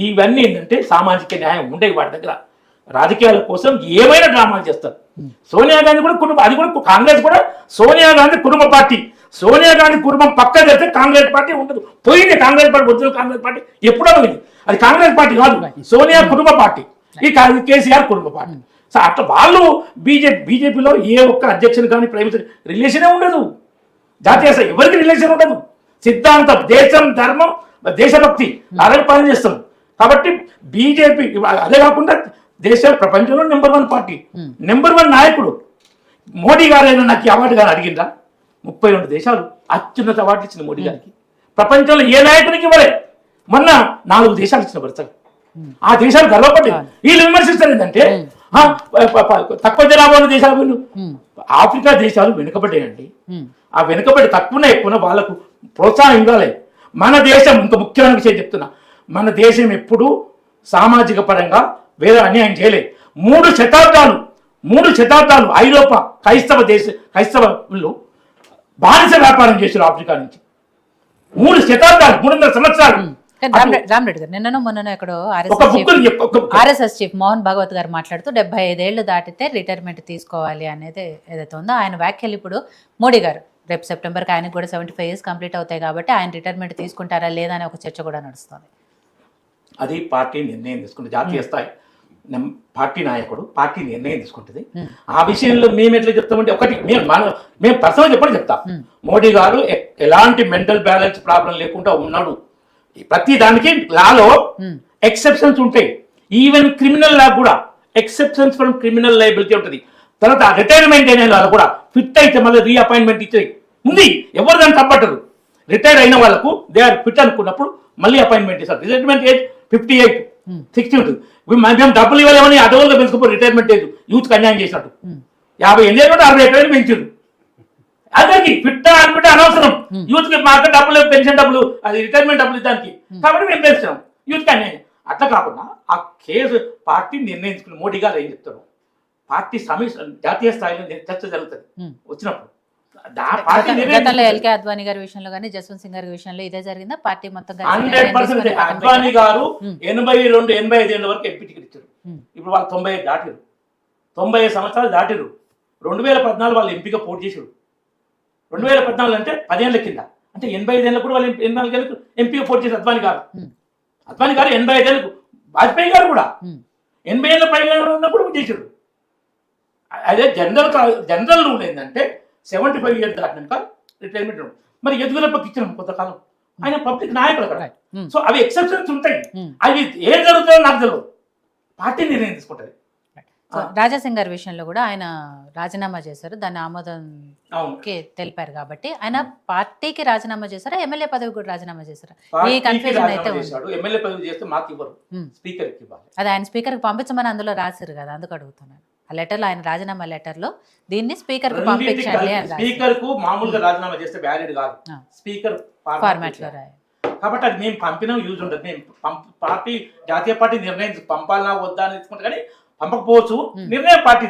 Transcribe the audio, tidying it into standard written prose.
ఇవన్నీ ఏంటంటే సామాజిక న్యాయం ఉండేవి వాడి దగ్గర. రాజకీయాల కోసం ఏమైనా డ్రామాలు చేస్తారు. సోనియా గాంధీ కూడా కుటుంబం, అది కూడా కాంగ్రెస్ కూడా సోనియా గాంధీ కుటుంబ పార్టీ. సోనియా గాంధీ కుటుంబం పక్క చేస్తే కాంగ్రెస్ పార్టీ ఉండదు. పోయింది కాంగ్రెస్ పార్టీ, వచ్చిన కాంగ్రెస్ పార్టీ ఎప్పుడో పోయింది. అది కాంగ్రెస్ పార్టీ కాదు, సోనియా కుటుంబ పార్టీ, ఈ కేసీఆర్ కుటుంబ పార్టీ. సో అట్లా వాళ్ళు బీజేపీలో ఏ ఒక్క అధ్యక్షులు కానీ ప్రైమ్ మినిస్టర్ రిలేషనే ఉండదు. జాతీయ ఎవరికి రిలేషన్ ఉండదు. సిద్ధాంతం, దేశం, ధర్మం, దేశభక్తి అలాగే పనిచేస్తాం. కాబట్టి బీజేపీ అదే కాకుండా ప్రపంచంలో నెంబర్ 1 పార్టీ, నెంబర్ 1 నాయకుడు మోడీ గారైనా నాకు అవార్డు గారు అడిగిందా? 32 దేశాలు అత్యున్నత అవార్డులు ఇచ్చింది మోడీ గారికి. ప్రపంచంలో ఏ నాయకుడికి ఇవ్వలే. మొన్న 4 దేశాలు ఇచ్చిన వరుసగా. ఆ దేశాలు గర్వపడ్డాయి. వీళ్ళు విమర్శిస్తారు ఏంటంటే తక్కువ జనాభా ఉన్న దేశాలు వీళ్ళు. ఆఫ్రికా దేశాలు వెనుకబడ్డాయండి. ఆ వెనుకబడి తక్కువనే ఎక్కువ వాళ్ళకు ప్రోత్సాహం ఇవ్వాలి. మన దేశం, ఇంకా ముఖ్యమైన విషయం చెప్తున్నా, మన దేశం ఎప్పుడు సామాజిక పరంగా వేరే అన్యాయం చేయలేదు. 3 శతాబ్దాలు ఐరోపా క్రైస్తవులు బానిస వ్యాపారం చేశారు ఆఫ్రికా నుంచి. 3 శతాబ్దాలు, 300 సంవత్సరాలు. రామరెడ్డి గారు నిన్ననో మొన్ననో ఎక్కడో ఆర్ఎస్ఎస్ చీఫ్ మోహన్ భాగవత్ గారు మాట్లాడుతూ 75 ఏళ్లు దాటితే రిటైర్మెంట్ తీసుకోవాలి అనేది ఏదైతే ఉందో ఆయన వ్యాఖ్యలు ఇప్పుడు మోడీ గారు రేపు సెప్టెంబర్కి ఆయనకు కూడా 75 ఇయర్స్ కంప్లీట్ అవుతాయి కాబట్టి ఆయన రిటైర్మెంట్ తీసుకుంటారా లేదా అనే ఒక చర్చ కూడా నడుస్తుంది. అది పార్టీ నిర్ణయం తీసుకుంటుంది. జాతీయ స్థాయి పార్టీ నాయకుడు పార్టీ నిర్ణయం తీసుకుంటుంది. ఆ విషయంలో మేము ఎట్లా చెప్తామంటే, ఒకటి మేము పర్సనల్ చెప్పండి చెప్తాం, మోడీ గారు ఎలాంటి మెంటల్ బ్యాలెన్స్ ప్రాబ్లం లేకుండా ఉన్నాడు. ప్రతి దానికి లాలో ఎక్సెప్షన్స్ ఉంటాయి. ఈవెన్ క్రిమినల్ లా కూడా ఎక్సెప్షన్స్ ఫ్రమ్ క్రిమినల్ లయబిలిటీ ఉంటుంది. తర్వాత రిటైర్మెంట్ అయిన వాళ్ళు కూడా ఫిట్ అయితే మళ్ళీ రీఅపాయింట్మెంట్ ఇచ్చేది ఉంది. ఎవరు దాన్ని తప్పట్టరు. రిటైర్ అయిన వాళ్ళకు దే ఆర్ ఫిట్ అనుకున్నప్పుడు మళ్ళీ అపాయింట్మెంట్ ఇస్తారు. రిటైర్మెంట్ ఏజ్ 58, 60 ఉంటుంది. మేము డబ్బులు ఇవ్వలేమని అడవులుగా పెంచుకోపోయి రిటైర్మెంట్ ఏజ్ యూత్కి అన్యాయం చేసినట్టు 58 ఏళ్ళు 60 ఏళ్ళు పెంచారు. అందరికి ఫిట్ అనుకుంటే అనవసరం. యూత్ కి మాకు డబ్బులు, పెన్షన్ డబ్బులు, అది రిటైర్మెంట్ డబ్బులు దానికి, కాబట్టి మేము పెంచుతాం యూత్ కి అన్యాయం. అట్లా కాకుండా ఆ కేసు పార్టీ నిర్ణయించుకుని మోడీ గారు ఏం చెప్తారు, పార్టీ జాతీయ స్థాయిలో చర్చ జరుగుతుంది వచ్చినప్పుడు. గతంలో ఎల్కే అద్వానీ గారి విషయంలో కానీ జస్వంత్ సింగ్ గారి విషయంలో ఇదే జరిగిందా? పార్టీ మొత్తం 100% అద్వానీ గారు 82, 85 ఏళ్ళ వరకు ఎంపీ టికెట్ ఇచ్చారు. ఇప్పుడు వాళ్ళు 95 దాటిరు, 95 సంవత్సరాలు దాటిరు. 2014 వాళ్ళు ఎంపీగా పోటీ చేశారు. 2014 అంటే 10 ఏళ్ల కింద, అంటే 85 ఏళ్ళకు కూడా వాళ్ళు 84 ఏళ్ళకు ఎంపీగా పోటీ చేశారు అద్వానీ గారు. 85 ఏళ్ళకు, వాజ్పేయి గారు కూడా 80 ఏళ్ళ పైగా ఉన్నప్పుడు చేశారు. అదే జనరల్ రూల్ ఏంటంటే 75 ఇయర్స్ దాటినాక రిటైర్మెంట్. మరి ఎదుగుదలకు ఇచ్చినాం కొంతకాలం, ఆయన పబ్లిక్ నాయకులు అక్కడ. సో అవి ఎక్సెప్షన్స్ ఉంటాయి. అవి ఏం జరుగుతుందో నాకు తెలియదు, పార్టీ నిర్ణయం తీసుకుంటుంది. రాజాసింగ్ గారి విషయంలో కూడా ఆయన రాజీనామా చేశారు, దాన్ని ఆమోదంకి తెలిపారు. కాబట్టి ఆయన పార్టీకి రాజీనామా చేశారా, ఎమ్మెల్యే పదవి కూడా రాజీనామా చేశారా? ఈ కన్ఫ్యూజన్ అయితే ఎమ్మెల్యే పదవి చేస్తే మాకు ఇవ్వరు, స్పీకర్కి ఇవ్వాలి. అది ఆయన స్పీకర్కి పంపించమని అందులో రాశారు కదా, అందుకు అడుగుతున్నాను. ఆ లెటర్లో, ఆయన రాజీనామా లెటర్లో దీన్ని స్పీకర్ కు పంపించండి. స్పీకర్ కు మామూలుగా రాజీనామా చేస్తే వ్యాలిడ్ కాదు, స్పీకర్ ఫార్మాట్ లో రాయాలి. కాబట్టి అది మేము పంపినా యూజ్ ఉండదు. మేము పార్టీ, జాతీయ పార్టీ నిర్ణయం పంపాలన్నా వద్దా అని తీసుకుంటే కానీ పంపకపోవచ్చు, నిర్ణయం పార్టీది.